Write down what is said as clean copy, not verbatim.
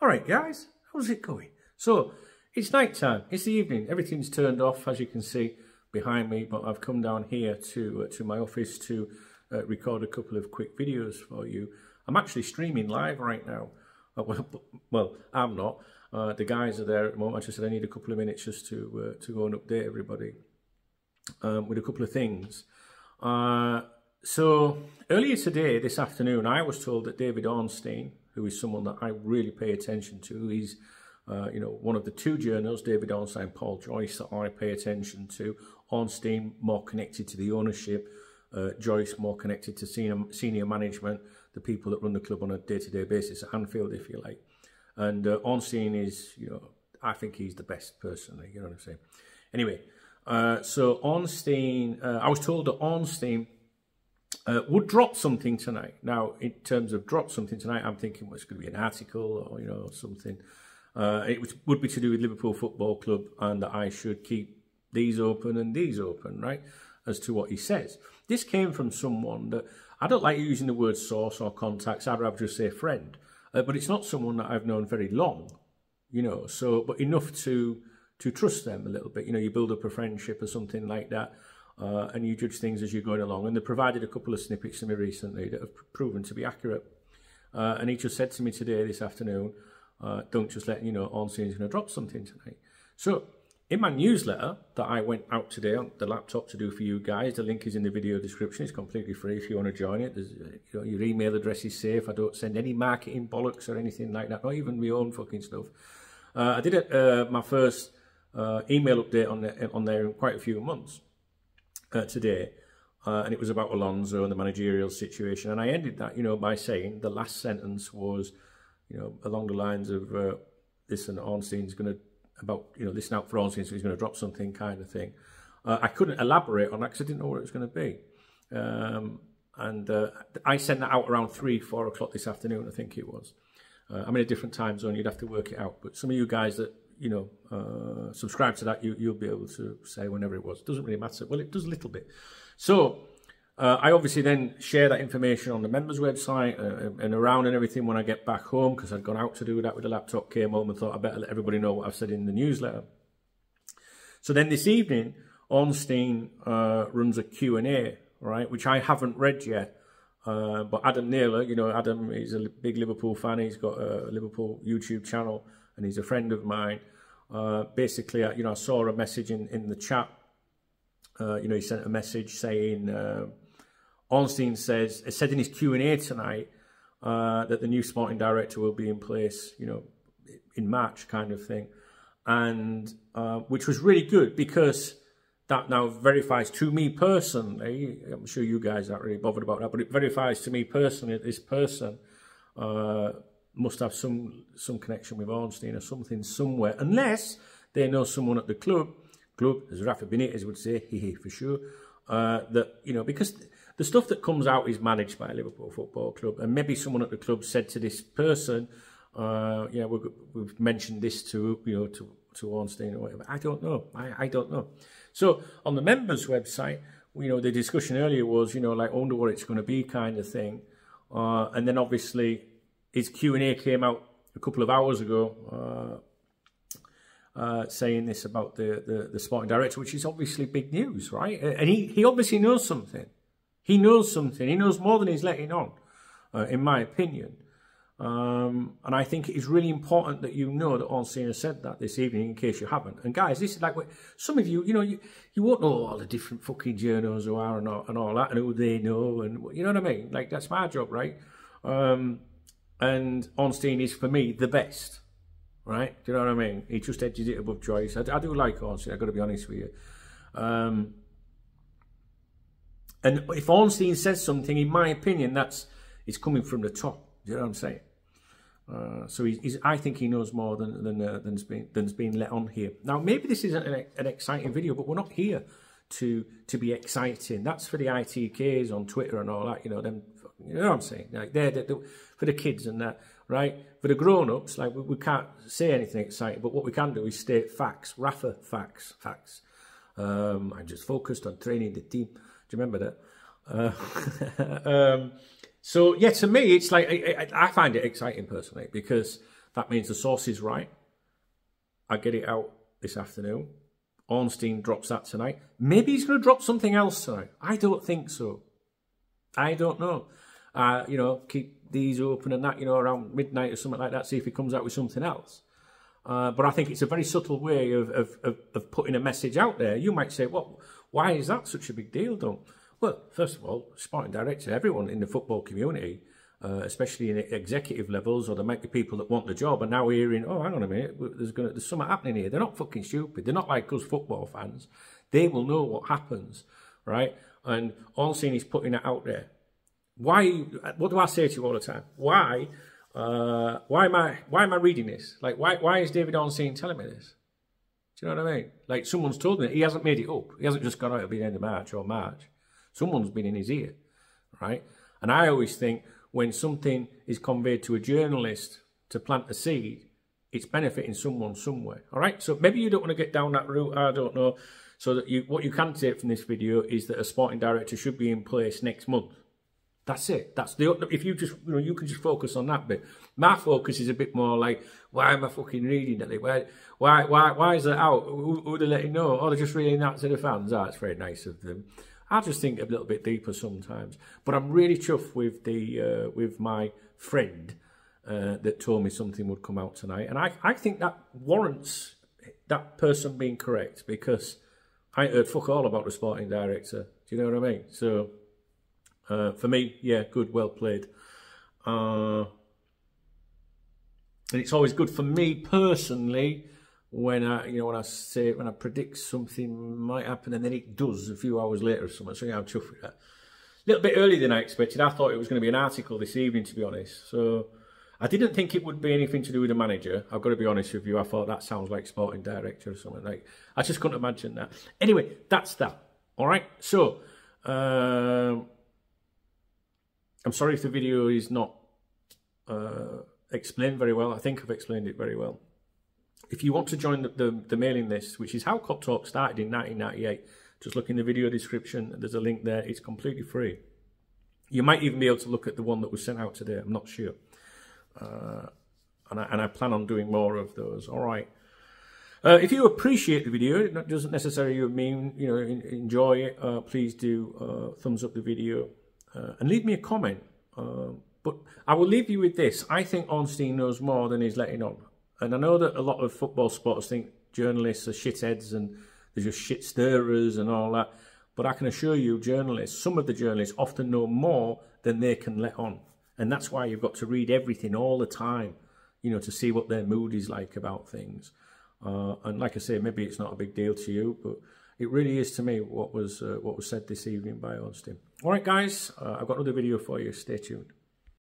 All right, guys, how's it going? So, it's night time, it's the evening, everything's turned off, as you can see behind me, but I've come down here to my office to record a couple of quick videos for you. I'm actually streaming live right now. Well, I'm not. The guys are there at the moment. I just said I need a couple of minutes just to go and update everybody with a couple of things. So, earlier today, this afternoon, I was told that David Ornstein, who is someone that I really pay attention to, he's you know, one of the two journals, David Ornstein, Paul Joyce, that I pay attention to. Ornstein more connected to the ownership, Joyce more connected to senior management, the people that run the club on a day-to-day basis at Anfield, if you like. And Ornstein is, you know, I think he's the best personally, you know what I'm saying. Anyway, so Ornstein, I was told that Ornstein would drop something tonight. Now, in terms of drop something tonight, I'm thinking, well, it's going to be an article or, you know, something. It would be to do with Liverpool Football Club and that I should keep these open and these open, right, as to what he says. This came from someone that, I don't like using the word source or contacts, I'd rather just say friend, but it's not someone that I've known very long, you know, so, but enough to trust them a little bit. You know, you build up a friendship or something like that, and you judge things as you're going along. And they provided a couple of snippets to me recently that have proven to be accurate. And he just said to me today, this afternoon, don't just let, you know, Ornstein's going to drop something tonight. So, in my newsletter that I went out today on the laptop to do for you guys, the link is in the video description. It's completely free if you want to join it. There's, you know, your email address is safe. I don't send any marketing bollocks or anything like that, not even my own fucking stuff. I did my first email update on there in quite a few months today, and it was about Alonso and the managerial situation. And I ended that, you know, by saying the last sentence was, you know, along the lines of listen, Ornstein's going to, about, you know, listen out for Ornstein, so he's going to drop something kind of thing. I couldn't elaborate on that because I didn't know what it was going to be. I sent that out around 3-4 o'clock this afternoon, I think it was. I'm in a different time zone, you'd have to work it out. But some of you guys that, you know, subscribe to that, you'll be able to say whenever it was. It doesn't really matter. Well, it does a little bit. So, I obviously then share that information on the members website and around and everything when I get back home, because I'd gone out to do that with the laptop, came home and thought I better let everybody know what I've said in the newsletter. So then this evening, Ornstein runs a Q&A, right, which I haven't read yet. But Adam Naylor, you know, Adam is a big Liverpool fan. He's got a Liverpool YouTube channel and he's a friend of mine. Basically, you know, I saw a message in the chat. You know, he sent a message saying, Ornstein said in his Q&A tonight that the new sporting director will be in place, you know, in March kind of thing. And which was really good because that now verifies to me personally, I'm sure you guys aren't really bothered about that, but it verifies to me personally that this person must have some connection with Ornstein or something somewhere, unless they know someone at the club, as Rafa Benitez would say, for sure, that, you know, because the stuff that comes out is managed by Liverpool Football Club, and maybe someone at the club said to this person, you know, we've mentioned this to, you know, to Ornstein or whatever. I don't know. I don't know. So on the members website, you know, the discussion earlier was, you know, like, I wonder what it's going to be kind of thing. And then obviously his Q&A came out a couple of hours ago, saying this about the sporting director, which is obviously big news, right? And he obviously knows something. He knows something. He knows more than he's letting on, in my opinion. And I think it is really important that you know that Ornstein has said that this evening, in case you haven't. And guys, this is like what some of you, you know, you won't know all the different fucking journals who are and all that, and who they know, and you know what I mean? Like, that's my job, right? And Ornstein is, for me, the best. Right? Do you know what I mean? He just edges it above Joyce. I do like Ornstein, I've got to be honest with you. And if Ornstein says something, in my opinion, it's coming from the top. Do you know what I'm saying? So I think he knows more than's been let on here. Now, maybe this isn't an exciting video, but we're not here to be exciting. That's for the ITKs on Twitter and all that, you know, them, you know what I'm saying? Like, they're for the kids and that, right? For the grown-ups, like, we can't say anything exciting, but what we can do is state facts. Rafa, facts. I'm just focused on training the team. Do you remember that? So, yeah, to me, it's like, I find it exciting personally, because that means the source is right. I get it out this afternoon. Ornstein drops that tonight. Maybe he's going to drop something else tonight. I don't think so. I don't know. You know, keep these open and that, you know, around midnight or something like that, see if he comes out with something else. But I think it's a very subtle way of putting a message out there. You might say, well, why is that such a big deal, though? Well, first of all, sporting director, everyone in the football community, especially in executive levels, or there might be people that want the job, and now hearing, oh, hang on a minute, there's something happening here. They're not fucking stupid. They're not like us football fans. They will know what happens, right? And Ornstein is putting it out there. Why? What do I say to you all the time? Why am I reading this? Like, why is David Ornstein telling me this? Do you know what I mean? Like, someone's told me. He hasn't made it up. He hasn't just gone out at the end of March or March. Someone's been in his ear, right? And I always think when something is conveyed to a journalist to plant a seed, it's benefiting someone somewhere, all right? So maybe you don't want to get down that route, I don't know. So that what you can take from this video is that a sporting director should be in place next month. That's it. That's the, if you just, you know, you can just focus on that bit. My focus is a bit more like, why am I fucking reading it? Why is it out? Who they letting know? Oh, they're just reading that to the fans. Ah, it's very nice of them. I just think a little bit deeper sometimes. But I'm really chuffed with the with my friend that told me something would come out tonight, and I think that warrants that person being correct, because I heard fuck all about the sporting director. Do you know what I mean? So. For me, yeah, good, well played. And it's always good for me personally when I predict something might happen and then it does a few hours later or something. So yeah, I'm chuffed with that. A little bit earlier than I expected. I thought it was going to be an article this evening, to be honest. So I didn't think it would be anything to do with the manager. I've got to be honest with you. I thought that sounds like sporting director or something. Like, I just couldn't imagine that. Anyway, that's that. All right. So. I'm sorry if the video is not explained very well. I think I've explained it very well. If you want to join the mailing list, which is how Cop Talk started in 1998, just look in the video description. There's a link there. It's completely free. You might even be able to look at the one that was sent out today. I'm not sure. And I plan on doing more of those. All right. If you appreciate the video, it doesn't necessarily mean, you know, enjoy it. Please do thumbs up the video. And leave me a comment. But I will leave you with this. I think Ornstein knows more than he's letting on. And I know that a lot of football supporters think journalists are shitheads and they're just shit stirrers and all that. But I can assure you, journalists, some of the journalists often know more than they can let on. And that's why you've got to read everything all the time, you know, to see what their mood is like about things. And like I say, maybe it's not a big deal to you, but it really is to me what was said this evening by Ornstein. All right, guys, I've got another video for you. Stay tuned.